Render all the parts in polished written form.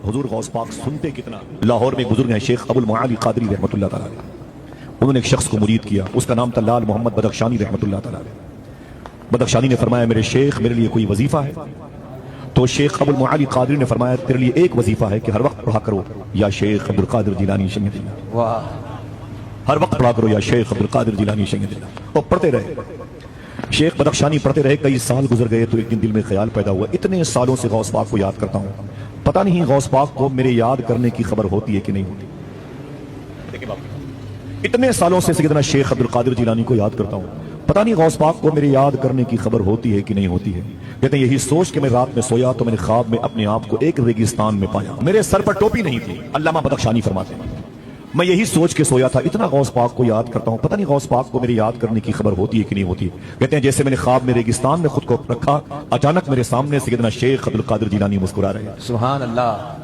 حضور غوث پاک سنتے کتنا. لاہور میں بزرگ ہیں شیخ ابو المعالی قادری رحمۃ اللہ تعالیٰ. انہوں نے ایک شخص کو مرید کیا, اس کا نام تھا لال محمد بدخشانی رحمۃ اللہ تعالیٰ. بدخشانی نے فرمایا میرے شیخ میرے لیے کوئی وظیفہ ہے؟ تو شیخ ابو المعالی قادری نے فرمایا تیرے لیے ایک وظیفہ ہے کہ ہر وقت پڑھا کرو یا شیخ عبد القادر جیلانی شیخ اللہ. ہر وقت پڑھا کرو یا شیخ عبد القادر جیلانی شیخ اللہ. اور پڑھتے رہے. شیخ بدخشانی پڑھتے رہے, کئی سال گزر گئے تو ایک دن دل میں خیال پیدا ہوا اتنے سالوں سے غوث پاک کو یاد کرتا ہوں, پتہ نہیں غوث پاک کو میرے یاد کرنے کی خبر ہوتی ہے کہ نہیں ہوتی. اتنے سالوں سے سیدنا شیخ عبد القادر جیلانی کو یاد کرتا ہوں, پتہ نہیں غوث پاک کو میرے یاد کرنے کی خبر ہوتی ہے کہ نہیں ہوتی ہے. کہتے ہیں یہی سوچ کے میں رات میں سویا تو میں نے خواب میں اپنے آپ کو ایک ریگستان میں پایا. میرے سر پر ٹوپی نہیں تھی. علامہ بدخشانی فرماتے ہیں میں یہی سوچ کے سویا تھا اتنا غوث پاک کو یاد کرتا ہوں, پتہ نہیں غوث پاک کو میرے یاد کرنے کی خبر ہوتی ہے کہ نہیں ہوتی. کہتے ہیں جیسے میں نے خواب میں ریگستان میں خود کو رکھا, اچانک میرے سامنے سیدنا شیخ عبد القادر جیلانی مسکرا رہے. سبحان اللہ.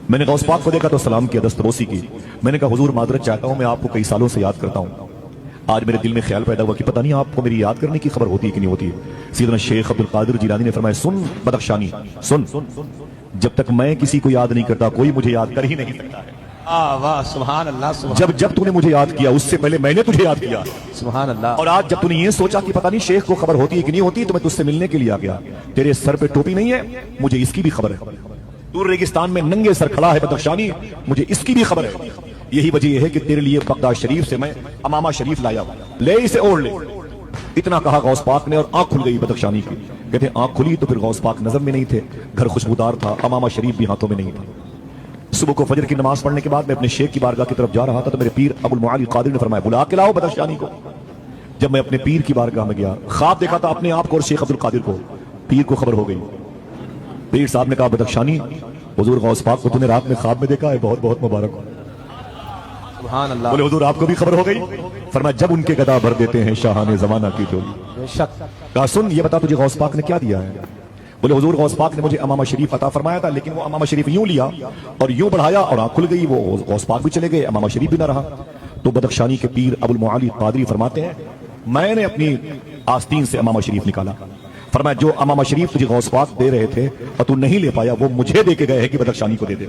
میں نے غوث پاک کو دیکھا تو سلام کیا, دستبوسی کی. میں نے کہا حضور معذرت چاہتا ہوں, میں آپ کو کئی سالوں سے یاد کرتا ہوں. آج میرے دل میں خیال پیدا ہوا کہ پتہ نہیں آپ کو میری یاد کرنے کی خبر ہوتی ہے کہ نہیں ہوتی ہے. سیدنا شیخ عبد القادر جیلانی نے فرمایا سن بدخشانی سن, جب تک میں کسی کو یاد نہیں کرتا کوئی مجھے یاد کر ہی نہیں سکتا ہے. واہ سبحان اللہ. جب تو نے مجھے یاد کیا اس سے پہلے میں نے تجھے یاد کیا. سبحان اللہ. اور آج جب تو نے یہ سوچا کہ پتہ نہیں شیخ کو خبر ہوتی ہے کہ نہیں ہوتی تو میں تجھ سے ملنے کے لیے آ گیا. تیرے سر پہ ٹوپی نہیں ہے, مجھے اس کی بھی خبر ہے. تو ریگستان میں ننگے سر کھڑا ہے بدخشانی, مجھے اس کی بھی خبر ہے. یہی وجہ یہ ہے کہ تیرے لیے بغداد شریف سے میں امامہ شریف لایا ہوں, لے اسے اوڑھ لے. اتنا کہا غوث پاک نے اور آنکھ کھل گئی بدخشانی کی. کہتے ہیں آنکھ کھلی تو پھر غوث پاک نظر میں نہیں تھے, گھر خوشبودار تھا, امامہ شریف بھی ہاتھوں میں نہیں تھا. صبح کو فجر کی نماز پڑھنے کے بعد میں اپنے شیخ کی بارگاہ کی طرف جا رہا تھا تو میرے پیر ابو المعالی قادری نے فرمایا بلا کے لاؤ بدخشانی کو. جب میں اپنے پیر کی بارگاہ میں گیا, خواب دیکھا تھا اپنے آپ کو اور شیخ عبد القادر کو. پیر کو خبر ہو گئی. پیر صاحب نے کہا بدخشانی حضور غوث پاک کو تو نے رات میں خواب میں دیکھا ہے, بہت بہت مبارک ہو. سبحان اللہ. بولے حضور آپ کو بھی خبر ہو گئی؟ فرمایا جب ان کے گدا بھر دیتے ہیں شاہان زمانہ کی جولی. بے شک. کہا سن یہ بتا تجھے غوث پاک نے کیا دیا ہے؟ بولے حضور غوث پاک نے مجھے امامہ شریف عطا فرمایا تھا, لیکن وہ امامہ شریف یوں لیا اور یوں بڑھایا اور آنکھ کھل گئی, وہ غوث پاک بھی چلے گئے, امامہ شریف بھی نہ رہا. تو بدخشانی کے پیر ابو المعالی قادری فرماتے ہیں میں نے اپنی آستین سے امامہ شریف نکالا. فرمایا جو امامہ شریف تجھے غوث پاک دے رہے تھے اور تو نہیں لے پایا وہ مجھے دے کے گئے ہیں کہ بدخشانی کو دے دے.